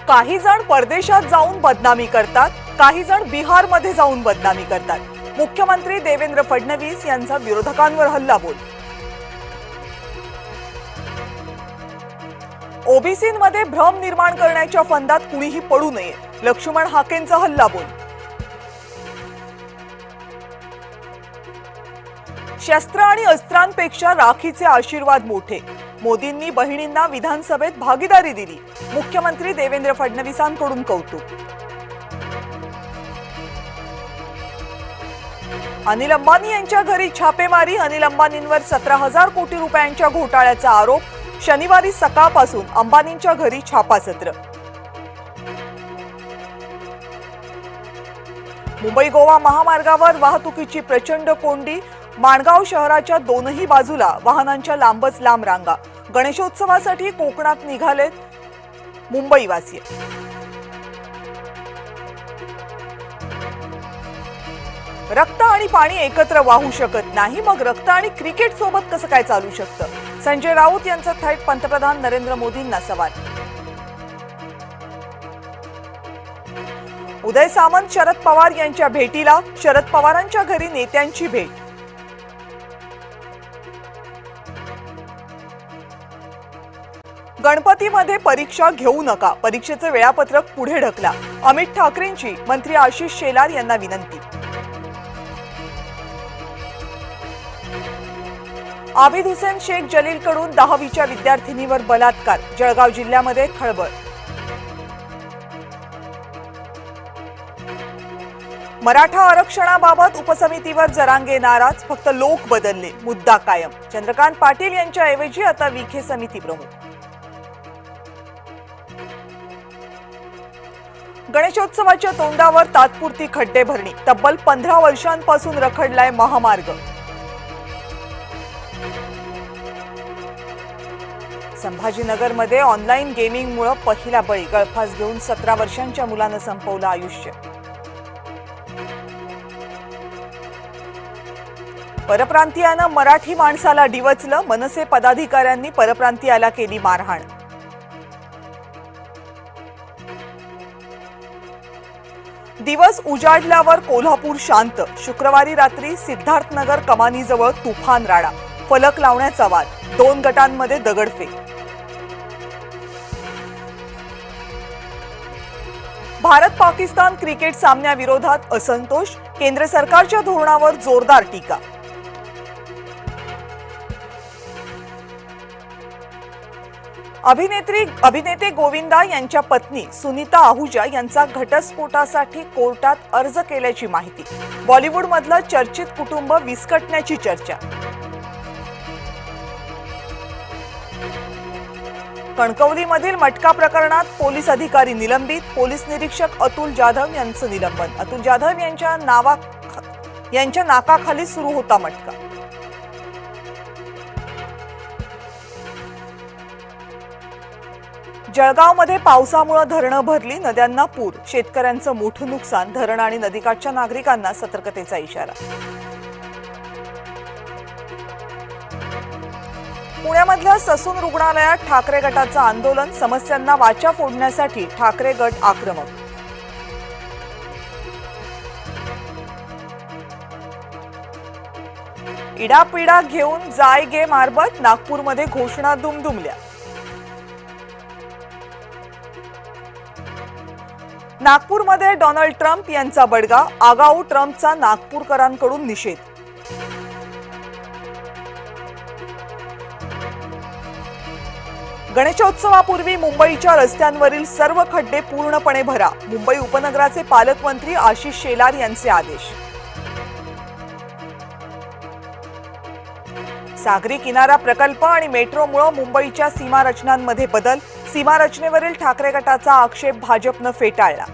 काही जण परदेशात जाऊन बदनामी करतात, काही जण बिहारमध्ये जाऊन बदनामी करतात. मुख्यमंत्री देवेंद्र फडणवीस यांचा विरोधकांवर हल्लाबोल. ओबीसींमध्ये भ्रम निर्माण करण्याच्या फंदात कुणीही पडू नये, लक्ष्मण हाकेंचा हल्लाबोल. शस्त्र आणि अस्त्रांपेक्षा राखीचे आशीर्वाद मोठे, मोदींनी बहिणींना विधानसभेत भागीदारी दिली, मुख्यमंत्री देवेंद्र फडणवीसांकडून कौतुक. अनिल अंबानी यांच्या घरी छापेमारी, अनिल अंबानींवर 17,000 कोटी रुपयांच्या घोटाळ्याचा आरोप, शनिवारी सकाळपासून अंबानींच्या घरी छापासत्र. मुंबई गोवा महामार्गावर वाहतुकीची प्रचंड कोंडी, माणगाव शहराच्या दोनही बाजूला वाहनांच्या लांबच लांब रांगा. गणेशोत्सवासाठी कोकणात निघालेत मुंबईवासी. रक्त आणि पाणी एकत्र वाहू शकत नाही, मग रक्त आणि क्रिकेट सोबत कसं काय चालू शकतं? संजय राऊत यांचा थेट पंतप्रधान नरेंद्र मोदींना सवाल. उदय सामंत शरद पवार यांच्या भेटीला, शरद पवारांच्या घरी नेत्यांची भेट. गणपतीमध्ये परीक्षा घेऊ नका, परीक्षेचं वेळापत्रक पुढे ढकला, अमित ठाकरेंची मंत्री आशिष शेलार यांना विनंती. आबिद हुसेन शेख जलीलकडून 10वीच्या विद्यार्थिनीवर बलात्कार, जळगाव जिल्ह्यामध्ये खळबळ. मराठा आरक्षणाबाबत उपसमितीवर जरांगे नाराज, फक्त लोक बदलले, मुद्दा कायम. चंद्रकांत पाटील यांच्या ऐवजी आता विखे समिती प्रमुख. गणेशोत्सवाच्या तोंडावर तात्पुरती खड्डे भरणी, तब्बल 15 वर्षांपासून रखडलाय महामार्ग. संभाजीनगरमध्ये ऑनलाईन गेमिंगमुळे पहिला बळी, गळफास घेऊन 17 वर्षांच्या मुलानं संपवलं आयुष्य. परप्रांतीयानं मराठी माणसाला डिवचलं, मनसे पदाधिकाऱ्यांनी परप्रांतीयाला केली मारहाण. दिवस उजाडल्यावर कोल्हापूर शांत, शुक्रवारी रात्री सिद्धार्थनगर कमानीजवळ तुफान राडा, फलक लावण्याचा वाद, 2 गटांमध्ये दगडफेक. भारत पाकिस्तान क्रिकेट सामन्याविरोधात असंतोष, केंद्र सरकारच्या धोरणावर जोरदार टीका. अभिनेते गोविंदा यांच्या पत्नी सुनीता आहुजा यांचा घटस्फोटासाठी कोर्टात अर्ज केल्याची माहिती. बॉलिवूडमधलं चर्चित कुटुंब विस्कटण्याची चर्चा. कणकवलीमधील मटका प्रकरणात पोलीस अधिकारी निलंबित, पोलीस निरीक्षक अतुल जाधव यांचं निलंबन. अतुल जाधव यांच्या नाकाखाली सुरू होता मटका. जळगावमध्ये पावसामुळे धरणं भरली, नद्यांना पूर, शेतकऱ्यांचं मोठं नुकसान, धरण आणि नदीकाठच्या नागरिकांना सतर्कतेचा इशारा. पुण्यामधल्या ससून रुग्णालयात ठाकरे गटाचं आंदोलन, समस्यांना वाचा फोडण्यासाठी ठाकरे गट आक्रमक. इडापिडा घेऊन जाय गे मारबत, नागपूरमध्ये घोषणा दुमदुमल्या. नागपूरमध्ये डोनाल्ड ट्रम्प यांचा बडगा, आगाऊ ट्रम्पचा नागपूरकरांकडून निषेध. गणेशोत्सवापूर्वी मुंबईच्या रस्त्यांवरील सर्व खड्डे पूर्णपणे भरा, मुंबई उपनगराचे पालकमंत्री आशिष शेलार यांचे आदेश. सागरी किनारा प्रकल्प आणि मेट्रोमुळे मुंबईच्या सीमारचनांमध्ये बदल, सीमारचनेवरील ठाकरे गटाचा आक्षेप भाजपनं फेटाळला.